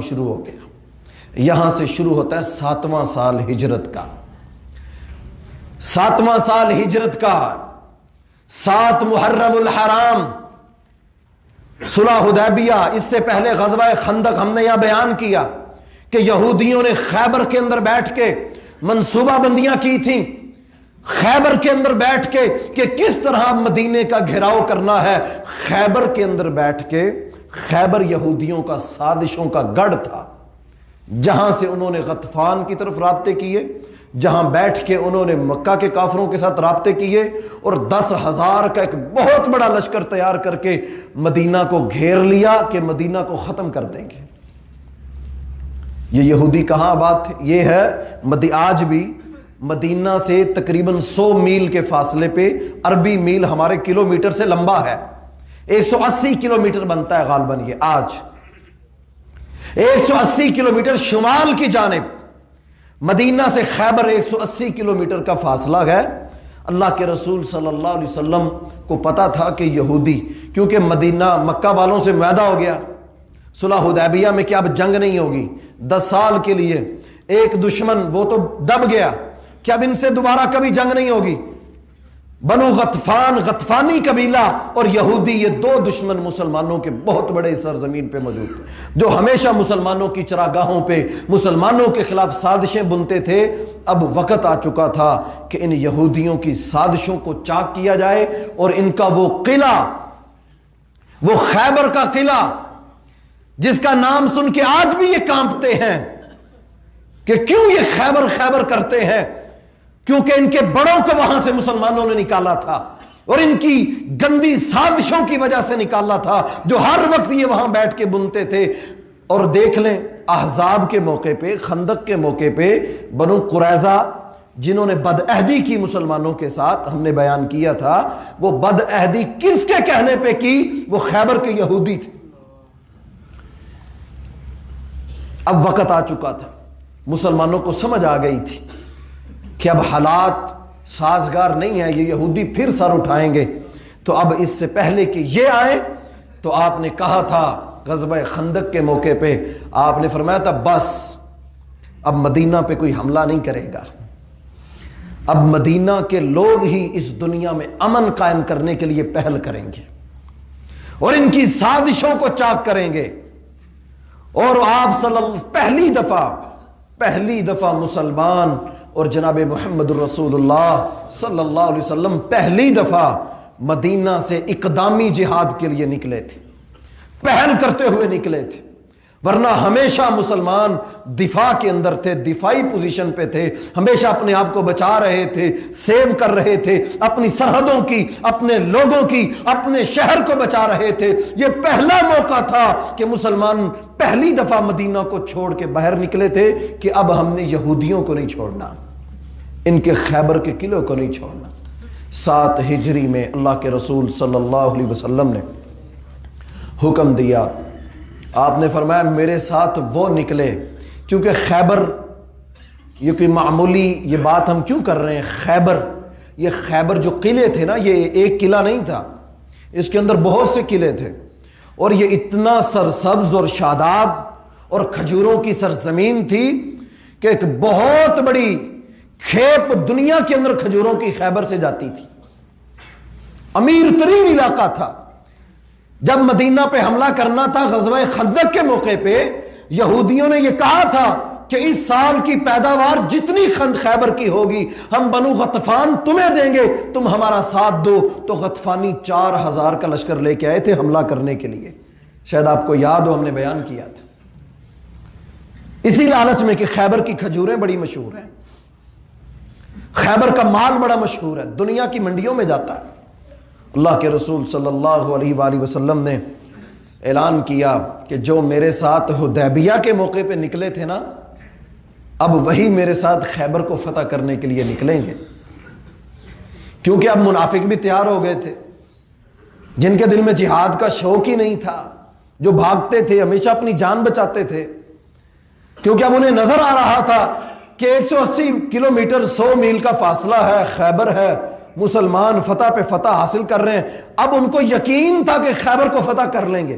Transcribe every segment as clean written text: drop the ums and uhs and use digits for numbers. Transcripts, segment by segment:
شروع ہو گیا. یہاں سے شروع ہوتا ہے 7واں سال ہجرت کا. 7واں سال ہجرت کا 7 محرم الحرام صلح حدیبیہ. اس سے پہلے غزوہ خندق ہم نے یہاں بیان کیا کہ یہودیوں نے خیبر کے اندر بیٹھ کے منصوبہ بندیاں کی تھیں، خیبر کے اندر بیٹھ کے کہ کس طرح مدینے کا گھیراؤ کرنا ہے. خیبر کے اندر بیٹھ کے، خیبر یہودیوں کا سازشوں کا گڑھ تھا، جہاں سے انہوں نے غطفان کی طرف رابطے کیے، جہاں بیٹھ کے انہوں نے مکہ کے کافروں کے ساتھ رابطے کیے، اور 10,000 کا ایک بہت بڑا لشکر تیار کر کے مدینہ کو گھیر لیا کہ مدینہ کو ختم کر دیں گے. یہ یہودی کہاں آباد تھے؟ یہ ہے آج بھی مدینہ سے تقریباً 100 میل کے فاصلے پہ. عربی میل ہمارے کلومیٹر سے لمبا ہے، 180 کلومیٹر بنتا ہے غالباً. یہ آج 180 کلومیٹر شمال کی جانب مدینہ سے خیبر 180 کلومیٹر کا فاصلہ ہے. اللہ کے رسول صلی اللہ علیہ وسلم کو پتا تھا کہ یہودی، کیونکہ مدینہ مکہ والوں سے معاہدہ ہو گیا صلح حدیبیہ میں کہ اب جنگ نہیں ہوگی 10 سال کے لیے. ایک دشمن وہ تو دب گیا کہ اب ان سے دوبارہ کبھی جنگ نہیں ہوگی. بنو غطفان، غطفانی قبیلہ اور یہودی، یہ 2 دشمن مسلمانوں کے بہت بڑے سرزمین پہ موجود تھے، جو ہمیشہ مسلمانوں کی چراگاہوں پہ مسلمانوں کے خلاف سازشیں بنتے تھے. اب وقت آ چکا تھا کہ ان یہودیوں کی سازشوں کو چاک کیا جائے، اور ان کا وہ قلعہ، وہ خیبر کا قلعہ جس کا نام سن کے آج بھی یہ کانپتے ہیں کہ کیوں یہ خیبر خیبر کرتے ہیں، کیونکہ ان کے بڑوں کو وہاں سے مسلمانوں نے نکالا تھا اور ان کی گندی سازشوں کی وجہ سے نکالا تھا، جو ہر وقت یہ وہاں بیٹھ کے بنتے تھے. اور دیکھ لیں احزاب کے موقع پہ، خندق کے موقع پہ بنو قریظہ جنہوں نے بدعہدی کی مسلمانوں کے ساتھ، ہم نے بیان کیا تھا وہ بدعہدی کس کے کہنے پہ کی؟ وہ خیبر کے یہودی تھے. اب وقت آ چکا تھا، مسلمانوں کو سمجھ آ گئی تھی کہ اب حالات سازگار نہیں ہے، یہ یہودی پھر سر اٹھائیں گے. تو اب اس سے پہلے کہ یہ آئے تو آپ نے کہا تھا غزوہ خندق کے موقع پہ، آپ نے فرمایا تھا بس اب مدینہ پہ کوئی حملہ نہیں کرے گا، اب مدینہ کے لوگ ہی اس دنیا میں امن قائم کرنے کے لیے پہل کریں گے اور ان کی سازشوں کو چاک کریں گے. اور آپ پہلی دفعہ مسلمان اور جناب محمد الرسول اللہ صلی اللہ علیہ وسلم پہلی دفعہ مدینہ سے اقدامی جہاد کے لیے نکلے تھے، پہل کرتے ہوئے نکلے تھے. ورنہ ہمیشہ مسلمان دفاع کے اندر تھے، دفاعی پوزیشن پہ تھے، ہمیشہ اپنے آپ کو بچا رہے تھے، سیو کر رہے تھے، اپنی سرحدوں کی، اپنے لوگوں کی، اپنے شہر کو بچا رہے تھے. یہ پہلا موقع تھا کہ مسلمان پہلی دفعہ مدینہ کو چھوڑ کے باہر نکلے تھے کہ اب ہم نے یہودیوں کو نہیں چھوڑنا، ان کے خیبر کے قلعوں کو نہیں چھوڑنا. 7 ہجری میں اللہ کے رسول صلی اللہ علیہ وسلم نے حکم دیا. آپ نے فرمایا میرے ساتھ وہ نکلے، کیونکہ خیبر یہ کوئی معمولی یہ بات ہم کیوں کر رہے ہیں، خیبر جو قلعے تھے نا، یہ ایک قلعہ نہیں تھا، اس کے اندر بہت سے قلعے تھے، اور یہ اتنا سرسبز اور شاداب اور کھجوروں کی سرزمین تھی کہ ایک بہت بڑی کھیپ دنیا کے اندر کھجوروں کی خیبر سے جاتی تھی. امیر ترین علاقہ تھا. جب مدینہ پہ حملہ کرنا تھا غزوہ خندق کے موقع پہ، یہودیوں نے یہ کہا تھا کہ اس سال کی پیداوار جتنی خیبر کی ہوگی ہم بنو غطفان تمہیں دیں گے، تم ہمارا ساتھ دو. تو غطفانی 4,000 کا لشکر لے کے آئے تھے حملہ کرنے کے لیے. شاید آپ کو یاد ہو، ہم نے بیان کیا تھا. اسی لالچ میں کہ خیبر کی کھجوریں بڑی مشہور ہیں، خیبر کا مال بڑا مشہور ہے، دنیا کی منڈیوں میں جاتا ہے. اللہ کے رسول صلی اللہ علیہ وآلہ وسلم نے اعلان کیا کہ جو میرے ساتھ حدیبیہ کے موقع پہ نکلے تھے نا، اب وہی میرے ساتھ خیبر کو فتح کرنے کے لیے نکلیں گے. کیونکہ اب منافق بھی تیار ہو گئے تھے، جن کے دل میں جہاد کا شوق ہی نہیں تھا، جو بھاگتے تھے، ہمیشہ اپنی جان بچاتے تھے. کیونکہ اب انہیں نظر آ رہا تھا کہ 180 کلومیٹر 100 میل کا فاصلہ ہے، خیبر ہے، مسلمان فتح پہ فتح حاصل کر رہے ہیں. اب ان کو یقین تھا کہ خیبر کو فتح کر لیں گے.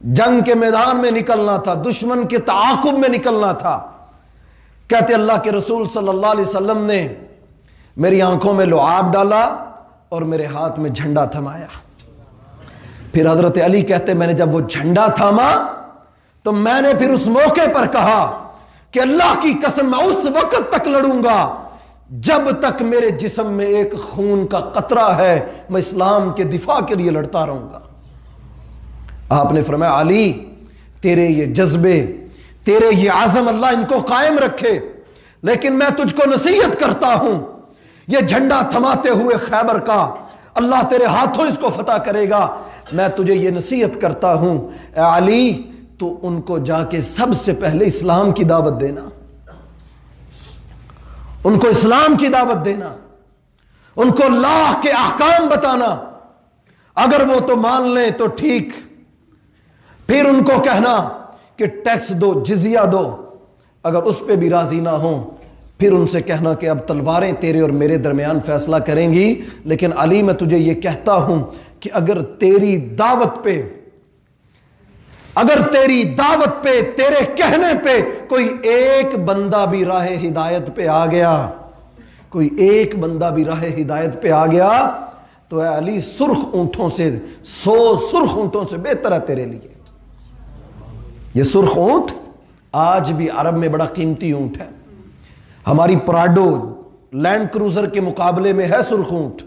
جنگ کے میدان میں نکلنا تھا، دشمن کے تعاقب میں نکلنا تھا۔ کہتے اللہ کے رسول صلی اللہ علیہ وسلم نے میری آنکھوں میں لعاب ڈالا اور میرے ہاتھ میں جھنڈا تھمایا۔ پھر حضرت علی کہتے میں نے جب وہ جھنڈا تھاما تو میں نے پھر اس موقع پر کہا کہ اللہ کی قسم میں اس وقت تک لڑوں گا جب تک میرے جسم میں ایک خون کا قطرہ ہے، میں اسلام کے دفاع کے لیے لڑتا رہوں گا۔ آپ نے فرمایا علی تیرے یہ جذبے، تیرے یہ عزم اللہ ان کو قائم رکھے، لیکن میں تجھ کو نصیحت کرتا ہوں یہ جھنڈا تھماتے ہوئے خیبر کا اللہ تیرے ہاتھوں اس کو فتح کرے گا، میں تجھے یہ نصیحت کرتا ہوں اے علی تو ان کو جا کے سب سے پہلے اسلام کی دعوت دینا، ان کو اسلام کی دعوت دینا، ان کو اللہ کے احکام بتانا، اگر وہ تو مان لیں تو ٹھیک، پھر ان کو کہنا کہ ٹیکس دو، جزیہ دو، اگر اس پہ بھی راضی نہ ہوں پھر ان سے کہنا کہ اب تلواریں تیرے اور میرے درمیان فیصلہ کریں گی، لیکن علی میں تجھے یہ کہتا ہوں کہ اگر تیری دعوت پہ تیرے کہنے پہ کوئی ایک بندہ بھی راہ ہدایت پہ آ گیا، کوئی ایک بندہ بھی راہ ہدایت پہ آ گیا تو اے علی سرخ اونٹوں سے 100 سرخ اونٹوں سے بہتر ہے تیرے لیے۔ یہ سرخ اونٹ آج بھی عرب میں بڑا قیمتی اونٹ ہے، ہماری پراڈو لینڈ کروزر کے مقابلے میں ہے سرخ اونٹ،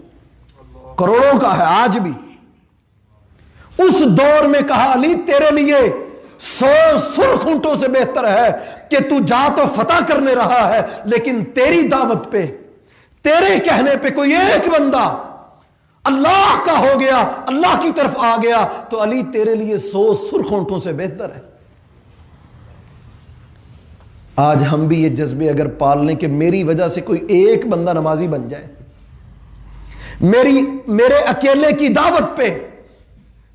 کروڑوں کا ہے آج بھی۔ اس دور میں کہا علی تیرے لیے 100 سرخ اونٹوں سے بہتر ہے کہ تو جا تو فتح کرنے رہا ہے، لیکن تیری دعوت پہ تیرے کہنے پہ کوئی ایک بندہ اللہ کا ہو گیا، اللہ کی طرف آ گیا تو علی تیرے لیے 100 سرخ اونٹوں سے بہتر ہے۔ آج ہم بھی یہ جذبے اگر پال لیں کہ میری وجہ سے کوئی ایک بندہ نمازی بن جائے، میرے اکیلے کی دعوت پہ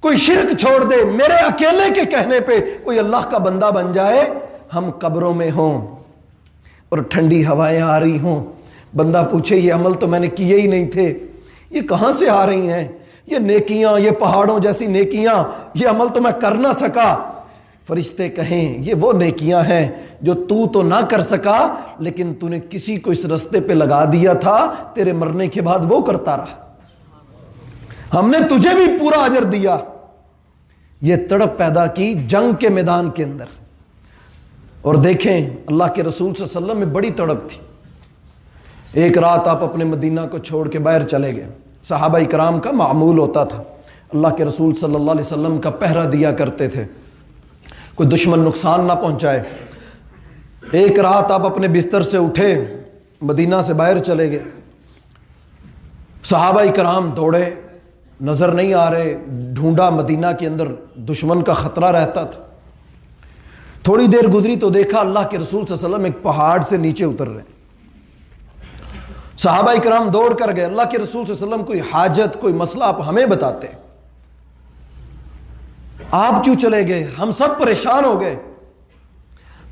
کوئی شرک چھوڑ دے، میرے اکیلے کے کہنے پہ کوئی اللہ کا بندہ بن جائے، ہم قبروں میں ہوں اور ٹھنڈی ہوائیں آ رہی ہوں، بندہ پوچھے یہ عمل تو میں نے کیے ہی نہیں تھے، یہ کہاں سے آ رہی ہیں یہ نیکیاں، یہ پہاڑوں جیسی نیکیاں، یہ عمل تو میں کر نہ سکا، فرشتے کہیں یہ وہ نیکیاں ہیں جو تو نہ کر سکا لیکن تو نے کسی کو اس رستے پہ لگا دیا تھا، تیرے مرنے کے بعد وہ کرتا رہا، ہم نے تجھے بھی پورا اجر دیا۔ یہ تڑپ پیدا کی جنگ کے میدان کے اندر، اور دیکھیں اللہ کے رسول صلی اللہ علیہ وسلم میں بڑی تڑپ تھی۔ ایک رات آپ اپنے مدینہ کو چھوڑ کے باہر چلے گئے، صحابہ اکرام کا معمول ہوتا تھا اللہ کے رسول صلی اللہ علیہ وسلم کا پہرا دیا کرتے تھے، کوئی دشمن نقصان نہ پہنچائے۔ ایک رات آپ اپنے بستر سے اٹھے، مدینہ سے باہر چلے گئے، صحابہ کرام دوڑے، نظر نہیں آ رہے، ڈھونڈا، مدینہ کے اندر دشمن کا خطرہ رہتا تھا۔ تھوڑی دیر گزری تو دیکھا اللہ کے رسول صلی اللہ علیہ وسلم ایک پہاڑ سے نیچے اتر رہے، صحابہ کرام دوڑ کر گئے، اللہ کے رسول صلی اللہ علیہ وسلم کوئی حاجت کوئی مسئلہ آپ ہمیں بتاتے، آپ کیوں چلے گئے، ہم سب پریشان ہو گئے۔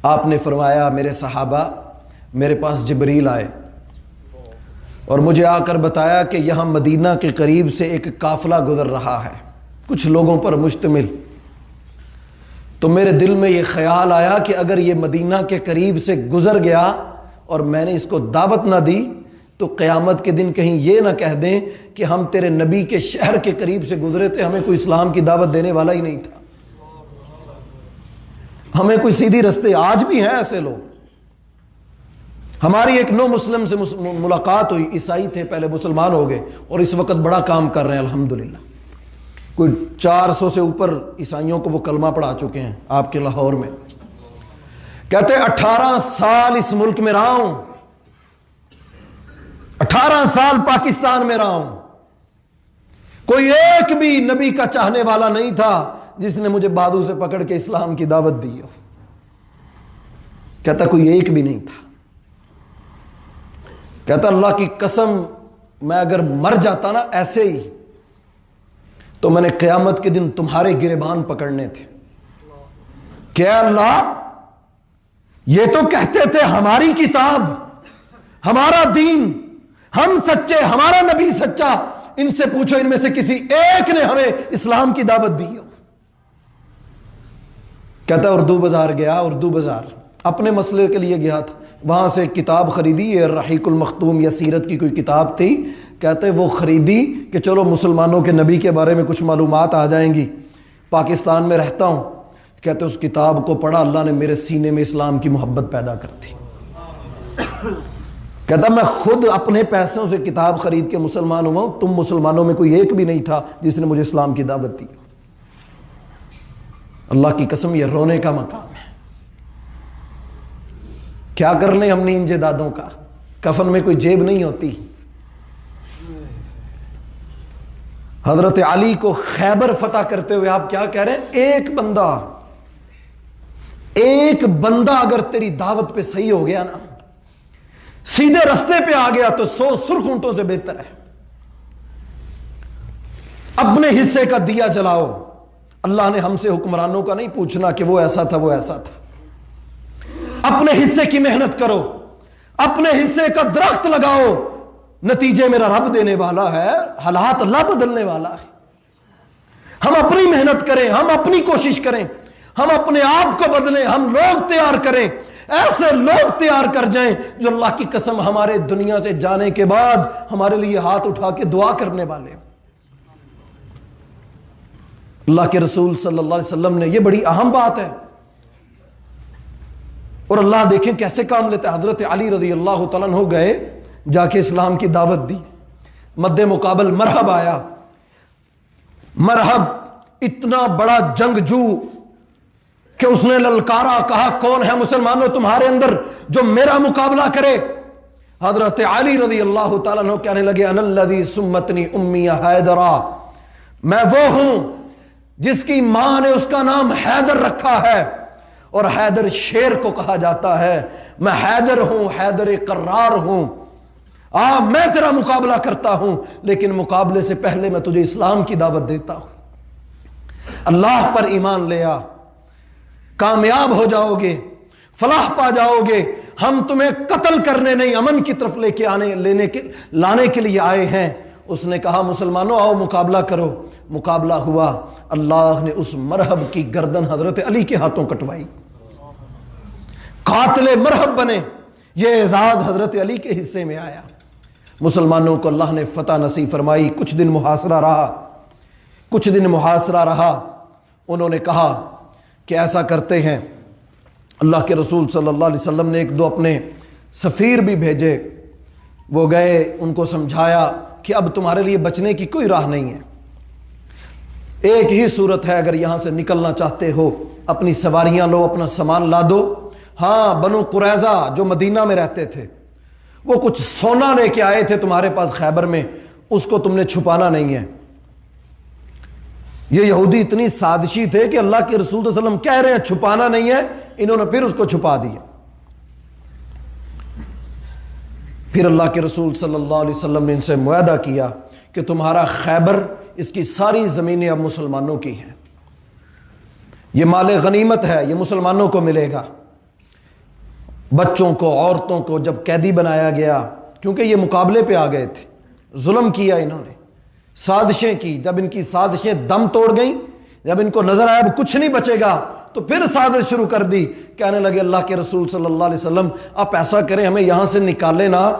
آپ نے فرمایا میرے صحابہ، میرے پاس جبریل آئے اور مجھے آ کر بتایا کہ یہاں مدینہ کے قریب سے ایک قافلہ گزر رہا ہے کچھ لوگوں پر مشتمل، تو میرے دل میں یہ خیال آیا کہ اگر یہ مدینہ کے قریب سے گزر گیا اور میں نے اس کو دعوت نہ دی تو قیامت کے دن کہیں یہ نہ کہہ دیں کہ ہم تیرے نبی کے شہر کے قریب سے گزرے تھے، ہمیں کوئی اسلام کی دعوت دینے والا ہی نہیں تھا، ہمیں کوئی سیدھی رستے۔ آج بھی ہیں ایسے لوگ، ہماری ایک نو مسلم سے ملاقات ہوئی، عیسائی تھے پہلے، مسلمان ہو گئے اور اس وقت بڑا کام کر رہے ہیں الحمدللہ، کوئی 400 سے اوپر عیسائیوں کو وہ کلمہ پڑھا چکے ہیں آپ کے لاہور میں۔ کہتے 18 سال اس ملک میں رہا ہوں، 18 سال پاکستان میں رہا ہوں، کوئی ایک بھی نبی کا چاہنے والا نہیں تھا جس نے مجھے بازو سے پکڑ کے اسلام کی دعوت دی ہو، کہتا کوئی ایک بھی نہیں تھا، کہتا اللہ کی قسم میں اگر مر جاتا نا ایسے ہی تو میں نے قیامت کے دن تمہارے گریبان پکڑنے تھے کہ اے اللہ یہ تو کہتے تھے ہماری کتاب ہمارا دین ہم سچے، ہمارا نبی سچا، ان سے پوچھو ان میں سے کسی ایک نے ہمیں اسلام کی دعوت دی ہو۔ کہتا ہے اردو بازار گیا، اردو بازار اپنے مسئلے کے لیے گیا تھا، وہاں سے کتاب خریدی، یہ رحیق المختوم یا سیرت کی کوئی کتاب تھی، کہتے وہ خریدی کہ چلو مسلمانوں کے نبی کے بارے میں کچھ معلومات آ جائیں گی، پاکستان میں رہتا ہوں، کہتے اس کتاب کو پڑھا، اللہ نے میرے سینے میں اسلام کی محبت پیدا کر دی۔ کہتا میں خود اپنے پیسوں سے کتاب خرید کے مسلمان ہوا ہوں، تم مسلمانوں میں کوئی ایک بھی نہیں تھا جس نے مجھے اسلام کی دعوت دی۔ اللہ کی قسم یہ رونے کا مقام ہے۔ کیا کر لیں ہم نے ان جدادوں کا، کفن میں کوئی جیب نہیں ہوتی۔ حضرت علی کو خیبر فتح کرتے ہوئے آپ کیا کہہ رہے ہیں؟ ایک بندہ اگر تیری دعوت پہ صحیح ہو گیا نا، سیدھے رستے پہ آ گیا تو 100 سرخ اونٹوں سے بہتر ہے۔ اپنے حصے کا دیا جلاؤ۔ اللہ نے ہم سے حکمرانوں کا نہیں پوچھنا کہ وہ ایسا تھا وہ ایسا تھا۔ اپنے حصے کی محنت کرو، اپنے حصے کا درخت لگاؤ، نتیجے میرا رب دینے والا ہے، حالات اللہ بدلنے والا ہے۔ ہم اپنی محنت کریں، ہم اپنی کوشش کریں، ہم اپنے آپ کو بدلیں، ہم لوگ تیار کریں، ایسے لوگ تیار کر جائیں جو اللہ کی قسم ہمارے دنیا سے جانے کے بعد ہمارے لیے ہاتھ اٹھا کے دعا کرنے والے۔ اللہ کے رسول صلی اللہ علیہ وسلم نے، یہ بڑی اہم بات ہے، اور اللہ دیکھیں کیسے کام لیتے۔ حضرت علی رضی اللہ تعالیٰ عنہ گئے، جا کے اسلام کی دعوت دی، مد مقابل مرحب آیا۔ مرحب اتنا بڑا جنگجو کہ اس نے للکارا، کہا کون ہے مسلمانوں تمہارے اندر جو میرا مقابلہ کرے؟ حضرت علی رضی اللہ تعالیٰ عنہ کہنے لگے انا الذی سمتنی امی حیدرا، میں وہ ہوں جس کی ماں نے اس کا نام حیدر رکھا ہے، اور حیدر شیر کو کہا جاتا ہے، میں حیدر ہوں، حیدر قرار ہوں، میں تیرا مقابلہ کرتا ہوں، لیکن مقابلے سے پہلے میں تجھے اسلام کی دعوت دیتا ہوں۔ اللہ پر ایمان لے آ، کامیاب ہو جاؤ گے، فلاح پا جاؤ گے۔ ہم تمہیں قتل کرنے نہیں، امن کی طرف لانے کے لیے آئے ہیں۔ اس نے کہا مسلمانوں آؤ مقابلہ کرو۔ مقابلہ ہوا، اللہ نے اس مرحب کی گردن حضرت علی کے ہاتھوں کٹوائی، قاتل مرحب بنے۔ یہ اعزاز حضرت علی کے حصے میں آیا۔ مسلمانوں کو اللہ نے فتح نصیب فرمائی۔ کچھ دن محاصرہ رہا، انہوں نے کہا کہ ایسا کرتے ہیں، اللہ کے رسول صلی اللہ علیہ وسلم نے ایک دو اپنے سفیر بھی بھیجے، وہ گئے، ان کو سمجھایا کہ اب تمہارے لیے بچنے کی کوئی راہ نہیں ہے، ایک ہی صورت ہے، اگر یہاں سے نکلنا چاہتے ہو اپنی سواریاں لو، اپنا سامان لا دو۔ ہاں بنو قریظہ جو مدینہ میں رہتے تھے وہ کچھ سونا لے کے آئے تھے تمہارے پاس خیبر میں، اس کو تم نے چھپانا نہیں ہے۔ یہ یہودی اتنی سازشی تھے کہ اللہ کے رسول صلی اللہ علیہ وسلم کہہ رہے ہیں چھپانا نہیں ہے، انہوں نے پھر اس کو چھپا دیا۔ پھر اللہ کے رسول صلی اللہ علیہ وسلم نے ان سے معاہدہ کیا کہ تمہارا خیبر، اس کی ساری زمینیں اب مسلمانوں کی ہیں، یہ مال غنیمت ہے، یہ مسلمانوں کو ملے گا۔ بچوں کو، عورتوں کو جب قیدی بنایا گیا، کیونکہ یہ مقابلے پہ آ گئے تھے، ظلم کیا انہوں نے، سازشیں کی، جب ان کی سازشیں دم توڑ گئیں، جب ان کو نظر آیا اب کچھ نہیں بچے گا، تو پھر سازش شروع کر دی۔ کہنے لگے اللہ کے رسول صلی اللہ علیہ وسلم آپ ایسا کریں، ہمیں یہاں سے نکالے نا،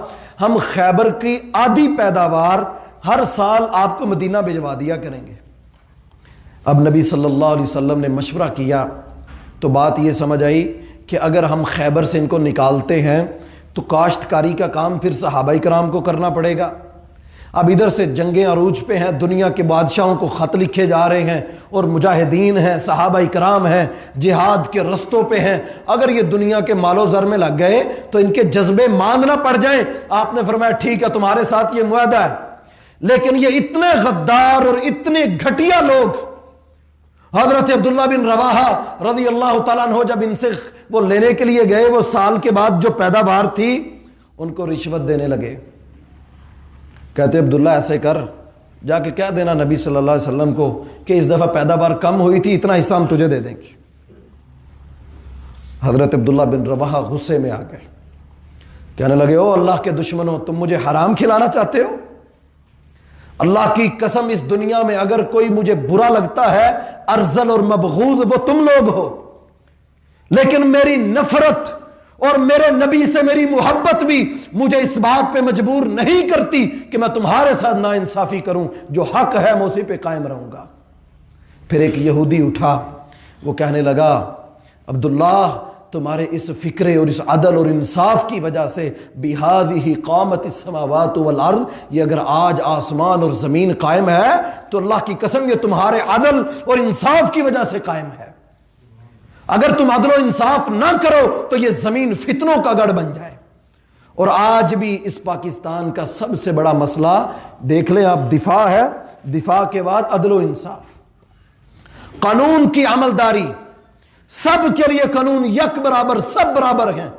ہم خیبر کی آدھی پیداوار ہر سال آپ کو مدینہ بھجوا دیا کریں گے۔ اب نبی صلی اللہ علیہ وسلم نے مشورہ کیا تو بات یہ سمجھ آئی کہ اگر ہم خیبر سے ان کو نکالتے ہیں تو کاشتکاری کا کام پھر صحابہ کرام کو کرنا پڑے گا۔ اب ادھر سے جنگیں عروج پہ ہیں، دنیا کے بادشاہوں کو خط لکھے جا رہے ہیں، اور مجاہدین ہیں، صحابہ کرام ہیں، جہاد کے رستوں پہ ہیں، اگر یہ دنیا کے مال و زر میں لگ گئے تو ان کے جذبے ماند نہ پڑ جائیں۔ آپ نے فرمایا ٹھیک ہے تمہارے ساتھ یہ معاہدہ ہے، لیکن یہ اتنے غدار اور اتنے گھٹیا لوگ، حضرت عبداللہ بن رواحہ رضی اللہ تعالیٰ عنہ جب ان سے وہ لینے کے لیے گئے، وہ سال کے بعد جو پیداوار تھی ان کو رشوت دینے لگے۔ کہتے عبداللہ ایسے کر، جا کے کہہ دینا نبی صلی اللہ علیہ وسلم کو کہ اس دفعہ پیداوار کم ہوئی تھی، اتنا حصہ ہم تجھے دے دیں گے۔ حضرت عبداللہ بن رواحہ غصے میں آ گئے، کہنے لگے او اللہ کے دشمنوں، تم مجھے حرام کھلانا چاہتے ہو؟ اللہ کی قسم اس دنیا میں اگر کوئی مجھے برا لگتا ہے، ارذل اور مبغوض، وہ تم لوگ ہو۔ لیکن میری نفرت اور میرے نبی سے میری محبت بھی مجھے اس بات پہ مجبور نہیں کرتی کہ میں تمہارے ساتھ ناانصافی کروں. جو حق ہے میں اسی پہ قائم رہوں گا. پھر ایک یہودی اٹھا, وہ کہنے لگا عبداللہ تمہارے اس فکرے اور اس عدل اور انصاف کی وجہ سے بِهَذِهِ قَامَتِ السَّمَاوَاتُ وَالْأَرْضِ, یہ اگر آج آسمان اور زمین قائم ہے تو اللہ کی قسم یہ تمہارے عدل اور انصاف کی وجہ سے قائم ہے. اگر تم عدل و انصاف نہ کرو تو یہ زمین فتنوں کا گڑھ بن جائے. اور آج بھی اس پاکستان کا سب سے بڑا مسئلہ دیکھ لیں آپ, دفاع ہے, دفاع کے بعد عدل و انصاف, قانون کی عملداری. سب کے لیے قانون یک برابر, سب برابر ہیں,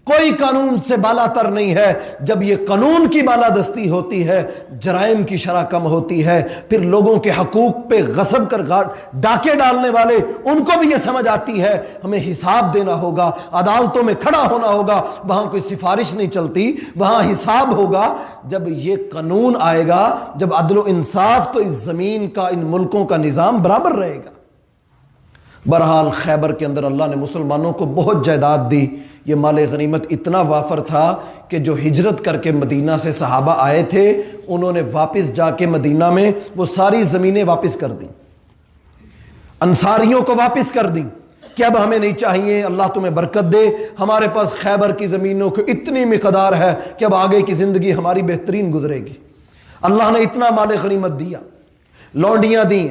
کوئی قانون سے بالا تر نہیں ہے. جب یہ قانون کی بالادستی ہوتی ہے جرائم کی شرح کم ہوتی ہے. پھر لوگوں کے حقوق پہ غصب کر ڈاکے ڈالنے والے, ان کو بھی یہ سمجھ آتی ہے ہمیں حساب دینا ہوگا, عدالتوں میں کھڑا ہونا ہوگا. وہاں کوئی سفارش نہیں چلتی, وہاں حساب ہوگا. جب یہ قانون آئے گا, جب عدل و انصاف, تو اس زمین کا, ان ملکوں کا نظام برابر رہے گا. بہرحال خیبر کے اندر اللہ نے مسلمانوں کو بہت جائیداد دی. یہ مال غنیمت اتنا وافر تھا کہ جو ہجرت کر کے مدینہ سے صحابہ آئے تھے انہوں نے واپس جا کے مدینہ میں وہ ساری زمینیں واپس کر دیں, انصاریوں کو واپس کر دیں کہ اب ہمیں نہیں چاہیے, اللہ تمہیں برکت دے, ہمارے پاس خیبر کی زمینوں کی اتنی مقدار ہے کہ اب آگے کی زندگی ہماری بہترین گزرے گی. اللہ نے اتنا مال غنیمت دیا, لونڈیاں دیں.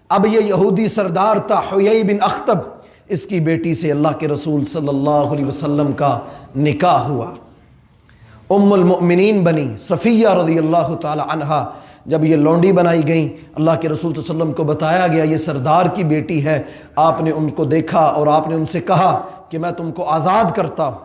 اب یہ یہودی سردار تھا حیی بن اخطب, اس کی بیٹی سے اللہ کے رسول صلی اللہ علیہ وسلم کا نکاح ہوا. ام المؤمنین بنی صفیہ رضی اللہ تعالی عنہا. جب یہ لونڈی بنائی گئیں, اللہ کے رسول صلی اللہ علیہ وسلم کو بتایا گیا یہ سردار کی بیٹی ہے. آپ نے ان کو دیکھا اور آپ نے ان سے کہا کہ میں تم کو آزاد کرتا ہوں,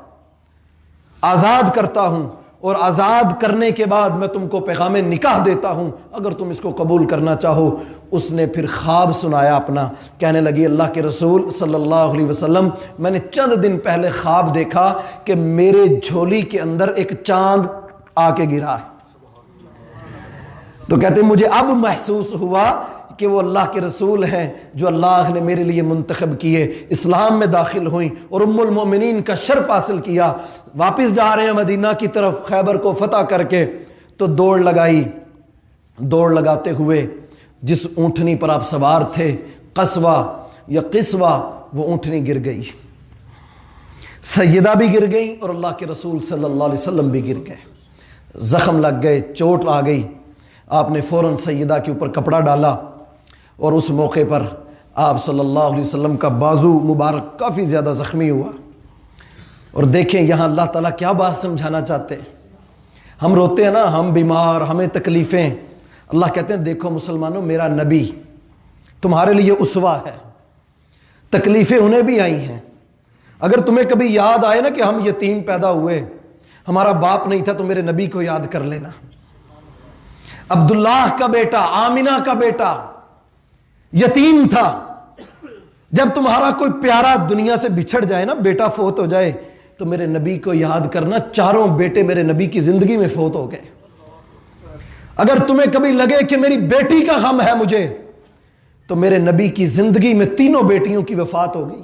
آزاد کرتا ہوں, اور آزاد کرنے کے بعد میں تم کو پیغام نکاح دیتا ہوں اگر تم اس کو قبول کرنا چاہو. اس نے پھر خواب سنایا اپنا, کہنے لگی اللہ کے رسول صلی اللہ علیہ وسلم میں نے چند دن پہلے خواب دیکھا کہ میرے جھولی کے اندر ایک چاند آ کے گرا ہے. تو کہتے ہیں مجھے اب محسوس ہوا کہ وہ اللہ کے رسول ہیں جو اللہ نے میرے لیے منتخب کیے, اسلام میں داخل ہوئیں اور ام المومنین کا شرف حاصل کیا. واپس جا رہے ہیں مدینہ کی طرف خیبر کو فتح کر کے, تو دوڑ لگائی. دوڑ لگاتے ہوئے جس اونٹنی پر آپ سوار تھے, قصوہ یا قصوہ, وہ اونٹنی گر گئی. سیدہ بھی گر گئی اور اللہ کے رسول صلی اللہ علیہ وسلم بھی گر گئے. زخم لگ گئے, چوٹ آ گئی. آپ نے فوراً سیدہ کے اوپر کپڑا ڈالا اور اس موقع پر آپ صلی اللہ علیہ وسلم کا بازو مبارک کافی زیادہ زخمی ہوا. اور دیکھیں یہاں اللہ تعالیٰ کیا بات سمجھانا چاہتے ہیں. ہم روتے ہیں نا, ہم بیمار, ہمیں تکلیفیں. اللہ کہتے ہیں دیکھو مسلمانوں, میرا نبی تمہارے لیے اسوہ ہے. تکلیفیں انہیں بھی آئی ہیں. اگر تمہیں کبھی یاد آئے نا کہ ہم یتیم پیدا ہوئے, ہمارا باپ نہیں تھا, تو میرے نبی کو یاد کر لینا. عبداللہ کا بیٹا, آمنہ کا بیٹا یتیم تھا. جب تمہارا کوئی پیارا دنیا سے بچھڑ جائے نا, بیٹا فوت ہو جائے, تو میرے نبی کو یاد کرنا, چاروں بیٹے میرے نبی کی زندگی میں فوت ہو گئے. اگر تمہیں کبھی لگے کہ میری بیٹی کا غم ہے مجھے, تو میرے نبی کی زندگی میں تینوں بیٹیوں کی وفات ہو گئی.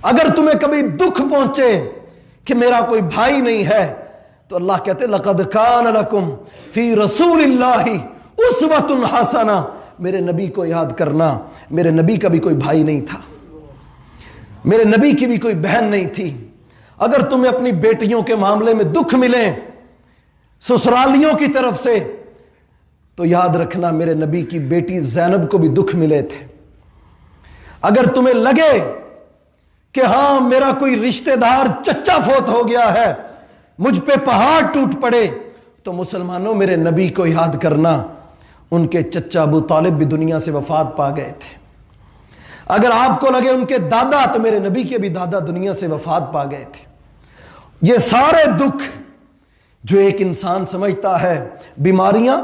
اگر تمہیں کبھی دکھ پہنچے کہ میرا کوئی بھائی نہیں ہے, تو اللہ کہتے لقد کان لکم فی رسول اللہ اسوۃ حسنہ. میرے نبی کو یاد کرنا, میرے نبی کا بھی کوئی بھائی نہیں تھا, میرے نبی کی بھی کوئی بہن نہیں تھی. اگر تمہیں اپنی بیٹیوں کے معاملے میں دکھ ملیں سسرالیوں کی طرف سے, تو یاد رکھنا میرے نبی کی بیٹی زینب کو بھی دکھ ملے تھے. اگر تمہیں لگے کہ ہاں میرا کوئی رشتہ دار چچا فوت ہو گیا ہے, مجھ پہ پہاڑ ٹوٹ پڑے, تو مسلمانوں میرے نبی کو یاد کرنا, ان کے چچا ابو طالب بھی دنیا سے وفات پا گئے تھے. اگر آپ کو لگے ان کے دادا, تو میرے نبی کے بھی دادا دنیا سے وفات پا گئے تھے. یہ سارے دکھ جو ایک انسان سمجھتا ہے, بیماریاں,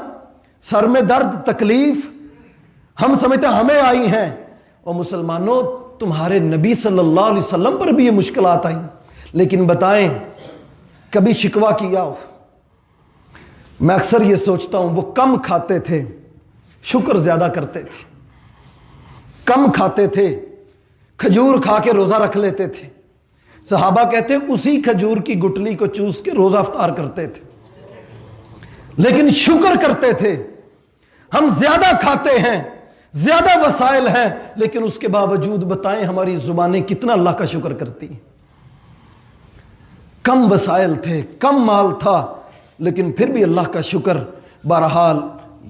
سر میں درد, تکلیف, ہم سمجھتے ہیں ہمیں آئی ہیں, اور مسلمانوں تمہارے نبی صلی اللہ علیہ وسلم پر بھی یہ مشکلات آئیں. لیکن بتائیں کبھی شکوہ کیا ہو؟ میں اکثر یہ سوچتا ہوں وہ کم کھاتے تھے, شکر زیادہ کرتے تھے. کم کھاتے تھے, کھجور کھا کے روزہ رکھ لیتے تھے. صحابہ کہتے اسی کھجور کی گٹلی کو چوس کے روزہ افطار کرتے تھے. لیکن شکر کرتے تھے. ہم زیادہ کھاتے ہیں, زیادہ وسائل ہیں, لیکن اس کے باوجود بتائیں ہماری زبانیں کتنا اللہ کا شکر کرتی ہیں. کم وسائل تھے, کم مال تھا, لیکن پھر بھی اللہ کا شکر. بہرحال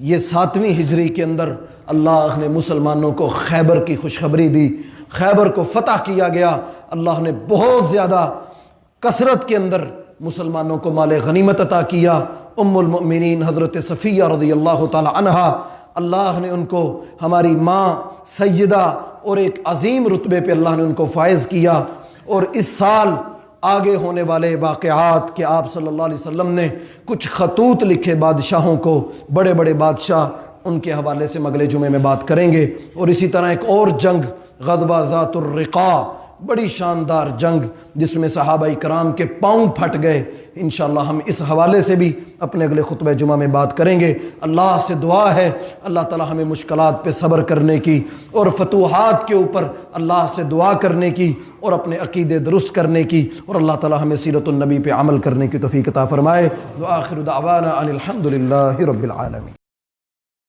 یہ 7ویں ہجری کے اندر اللہ نے مسلمانوں کو خیبر کی خوشخبری دی. خیبر کو فتح کیا گیا. اللہ نے بہت زیادہ کثرت کے اندر مسلمانوں کو مال غنیمت عطا کیا. ام المؤمنین حضرت صفیہ رضی اللہ تعالی عنہا, اللہ نے ان کو ہماری ماں سیدہ اور ایک عظیم رتبے پہ اللہ نے ان کو فائز کیا. اور اس سال آگے ہونے والے واقعات کہ آپ صلی اللہ علیہ وسلم نے کچھ خطوط لکھے بادشاہوں کو, بڑے بڑے بادشاہ, ان کے حوالے سے اگلے جمعے میں بات کریں گے. اور اسی طرح ایک اور جنگ غزوہ ذات الرقاع, بڑی شاندار جنگ جس میں صحابہ کرام کے پاؤں پھٹ گئے. انشاءاللہ ہم اس حوالے سے بھی اپنے اگلے خطبہ جمعہ میں بات کریں گے. اللہ سے دعا ہے اللہ تعالی ہمیں مشکلات پہ صبر کرنے کی اور فتوحات کے اوپر اللہ سے دعا کرنے کی اور اپنے عقیدے درست کرنے کی, اور اللہ تعالی ہمیں سیرت النبی پہ عمل کرنے کی توفیق عطا فرمائے. وآخر دعوانا ان الحمد للہ رب العالمین.